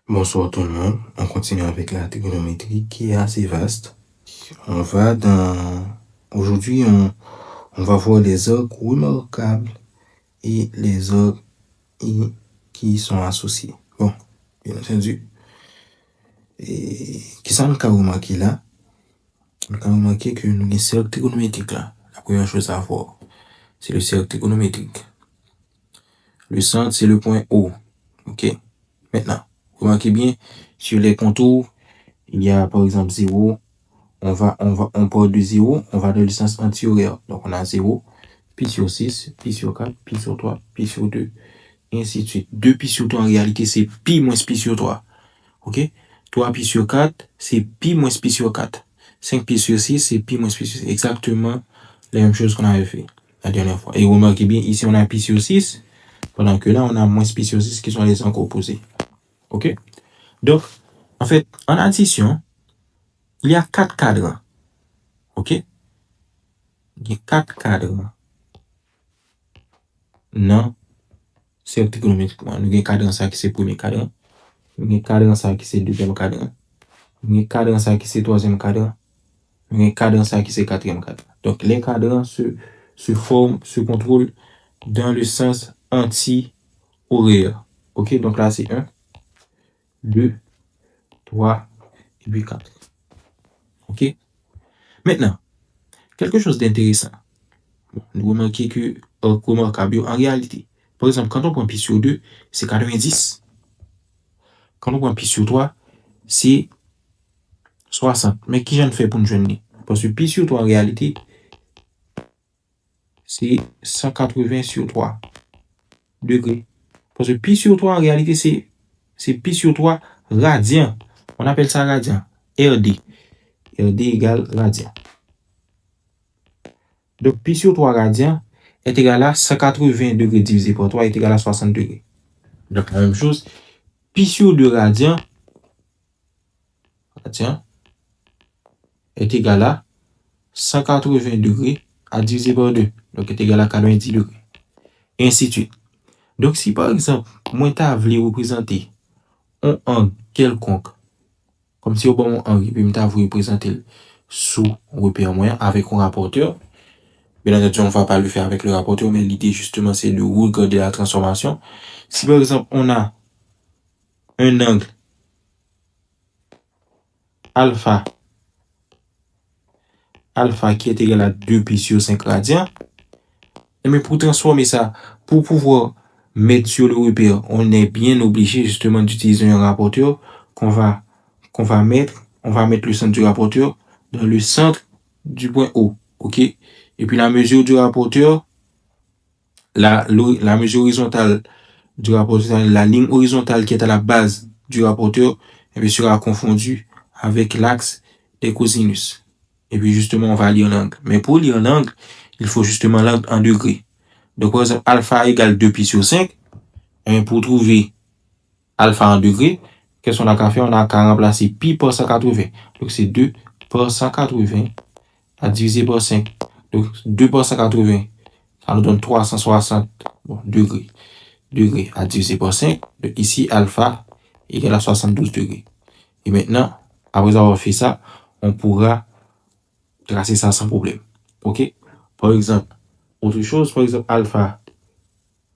Bonsoir tout le monde. On continue avec la trigonométrie qui est assez vaste. Aujourd'hui, on va voir les arcs remarquables et les arcs qui y sont associés. Bon, bien entendu. Et qui ça nous a remarqué là? On a remarqué que nous avons un cercle trigonométrique là. La première chose à voir, c'est le cercle trigonométrique. Le centre, c'est le point O. OK? Maintenant, remarquez bien, sur les contours, il y a par exemple 0. On part de 0, on va dans le sens anti-horaire. Donc, on a 0, pi sur 6, pi sur 4, pi sur 3, pi sur 2, et ainsi de suite. 2 pi sur 3, en réalité, c'est pi moins pi sur 3. OK? 3 pi sur 4, c'est pi moins pi sur 4. 5 pi sur 6, c'est pi moins pi sur 6. Exactement la même chose qu'on avait fait la dernière fois. Et remarquez bien, ici, on a pi sur 6, pendant que là, on a moins pi sur 6 qui sont les angles opposés. OK? Donc, en fait, en addition, il y a 4 cadrans. OK? Il y a 4 cadrans. Non, cercle trigonométrique. Nous avons un cadran ça qui c'est le premier cadran. Nous avons un cadran ça qui c'est le deuxième cadran. Nous avons un cadran ça qui c'est le troisième cadran. Nous avons un cadran ça qui c'est le quatrième cadran. Donc, les cadrans se contrôlent dans le sens anti-horaire. OK? Donc là, c'est 1, 2, 3 et puis 4. OK? Maintenant, quelque chose d'intéressant. Nous remarquons que remarquable en réalité. Par exemple, quand on prend pi sur 2, c'est 90. Quand on prend pi sur 3, c'est 60. Mais qui j'en fais pour nous joindre? Parce que pi sur 3 en réalité, c'est 180 sur 3 degrés. Parce que pi sur 3 en réalité, c'est pi sur 3 radian. On appelle ça radian. RD. RD égale radian. Donc, pi sur 3 radian est égal à 180 degrés divisé par 3 est égal à 60 degrés. Donc, la même chose, pi sur 2 radian est égal à 180 degrés à diviser par 2. Donc, est égal à 90 degrés. Et ainsi de suite. Donc, si par exemple, moi, tu voulais représenter un angle quelconque, comme si au bon angle, puis tu voulais représenter sous repère moyen avec un rapporteur, bien entendu, on ne va pas le faire avec le rapporteur, mais l'idée justement, c'est de regarder la transformation. Si par exemple, on a un angle alpha qui est égal à 2 pi sur 5 radians, mais pour transformer ça, pour pouvoir mettre sur le repère, on est bien obligé justement d'utiliser un rapporteur qu'on va mettre le centre du rapporteur dans le centre du point O. OK? Et puis la mesure du rapporteur, la mesure horizontale du rapporteur, la ligne horizontale qui est à la base du rapporteur, et puis sera confondue avec l'axe des cosinus. Et puis justement, on va lire l'angle. Mais pour lire l'angle, il faut justement l'angle en degrés. Donc, par exemple, alpha égale 2 pi sur 5. Et pour trouver alpha en degrés, qu'est-ce qu'on a qu'à faire? On a qu'à remplacer pi par 180. Donc, c'est 2 par 180 à diviser par 5. Donc, 2 par 180, ça nous donne 360 degrés. Degrés à diviser par 5. Donc, ici, alpha égale à 72 degrés. Et maintenant, après avoir fait ça, on pourra tracer ça sans problème. OK? Par exemple, autre chose, par exemple, alpha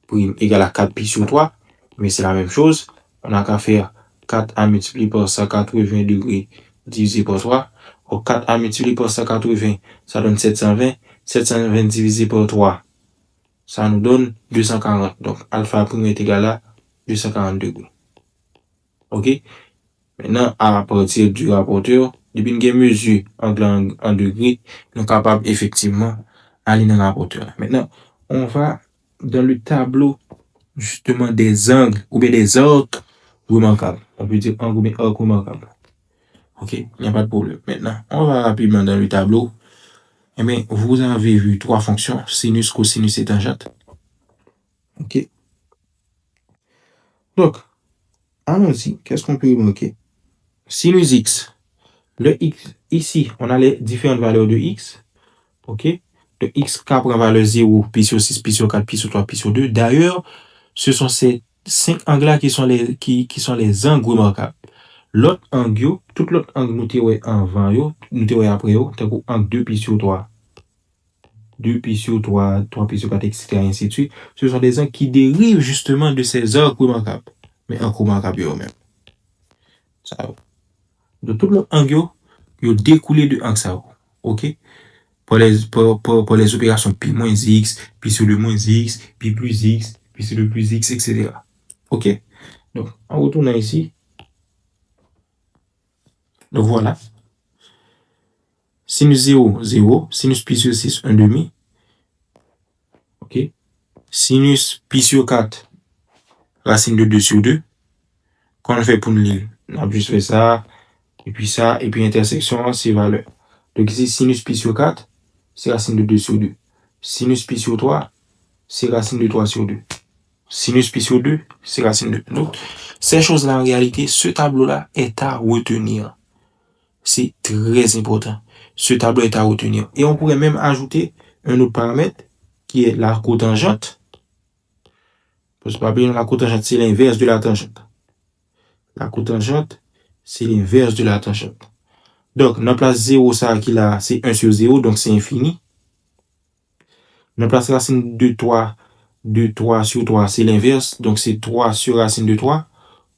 prime égale à 4 pi sur 3, mais c'est la même chose. On n'a qu'à faire 4 à multiplier par 180 degrés divisé par 3. Ou 4 à multiplier par 180, ça donne 720. 720 divisé par 3, ça nous donne 240. Donc, alpha prime est égal à 240 degrés. OK? Maintenant, à partir du rapporteur, depuis une mesure en degrés, nous sommes capables effectivement d'aller dans le rapporteur. Maintenant, on va dans le tableau justement des angles ou bien des arcs remarquables. On peut dire angle ou bien arc remarquable. OK, il n'y a pas de problème. Maintenant, on va rapidement dans le tableau. Eh bien, vous avez vu 3 fonctions, sinus, cosinus et tangente. OK. Donc, allons-y. Qu'est-ce qu'on peut remarquer? Sinus x. Le x, ici, on a les différentes valeurs de x. OK. De x prend valeur 0, pi sur 6, pi sur 4, pi sur 3, pi sur 2. D'ailleurs, ce sont ces 5 angles qui sont les angles remarquables. L'autre angle, tout l'autre angle nous te avant nous te après tant que angle 2 pi sur 3. 2 pi sur 3, 3 pi sur 4, etc. ainsi de suite. Ce sont des angles qui dérivent justement de ces angles remarquables. Mais angles remarquables eux-mêmes. Ça. De tout l'autre angle, ils découlé de angle ça. OK? Pour les opérations pi moins x, pi sur le moins x, pi plus x, pi sur le plus x, etc. OK? Donc, en retournant ici. Donc, voilà. Sinus 0, 0. Sinus pi sur 6, 1 demi. OK? Sinus pi sur 4, racine de 2 sur 2. Quand on fait pour l'île, on a juste fait ça, et puis intersection, c'est valeur. Donc ici, sinus pi sur 4, c'est racine de 2 sur 2. Sinus pi sur 3, c'est racine de 3 sur 2. Sinus pi sur 2, c'est racine de 2. Donc, ces choses-là, en réalité, ce tableau-là est à retenir. C'est très important. Ce tableau est à retenir. Et on pourrait même ajouter un autre paramètre qui est la cotangente. Parce que la cotangente, c'est l'inverse de la tangente. La cotangente, c'est l'inverse de la tangente. Donc, dans place 0, ça qui là, c'est 1 sur 0, donc c'est infini. Dans place racine de 3 sur 3, c'est l'inverse, donc c'est 3 sur racine de 3.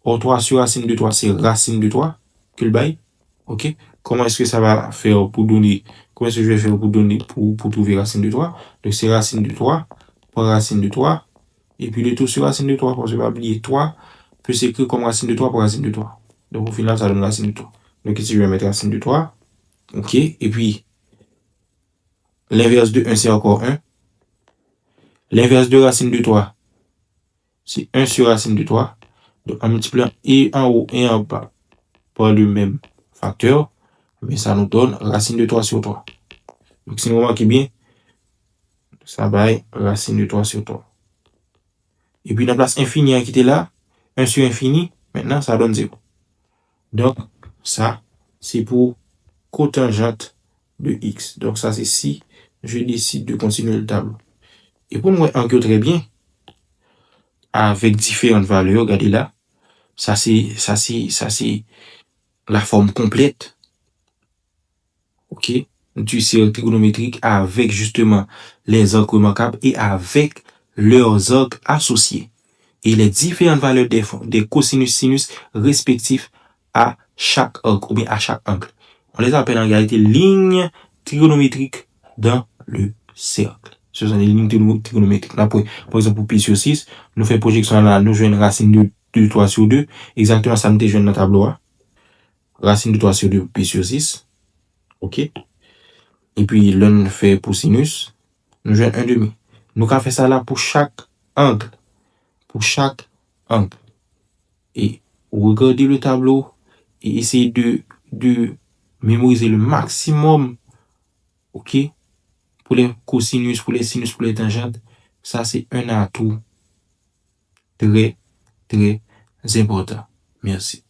Or, 3 sur racine de 3, c'est racine de 3 que le bail. OK? Comment est-ce que ça va faire pour donner, comment est-ce que je vais faire pour donner, pour trouver racine de 3? Donc, c'est racine de 3 par racine de 3. Et puis, le tout sur racine de 3, parce que je vais oublier 3, peut s'écrire comme racine de 3 par racine de 3. Donc, au final, ça donne racine de 3. Donc, ici, je vais mettre racine de 3. OK? Et puis, l'inverse de 1, c'est encore 1. L'inverse de racine de 3, c'est 1 sur racine de 3. Donc, en multipliant et en haut et en bas par le même facteur, mais ça nous donne racine de 3 sur 3. Donc, si vous remarquez bien, ça va être racine de 3 sur 3. Et puis, la place infinie qui était là, 1 sur infini, maintenant, ça donne 0. Donc, ça, c'est pour cotangente de x. Donc, ça, c'est si je décide de continuer le tableau. Et pour nous encadrer bien, avec différentes valeurs, regardez là, ça c'est la forme complète, OK, du cercle trigonométrique avec justement les angles remarquables et avec leurs angles associés. Et les différentes valeurs des cosinus sinus respectifs à chaque angle ou bien à chaque angle. On les appelle en réalité lignes trigonométriques dans le cercle. Ce sont des lignes trigonométriques. Là, par exemple, pour pi sur 6, nous faisons projection là, nous jouons une racine de 3 sur 2. Exactement, ça nous jouons dans le tableau. Racine de 3 sur 2, pi sur 6. OK? Et puis, l'un fait pour sinus, nous jouons 1 demi. Nous avons fait ça là pour chaque angle. Pour chaque angle. Et regardez le tableau et essayez de mémoriser le maximum. OK? Pour les cosinus, pour les sinus, pour les tangentes. Ça, c'est un atout très, très important. Merci.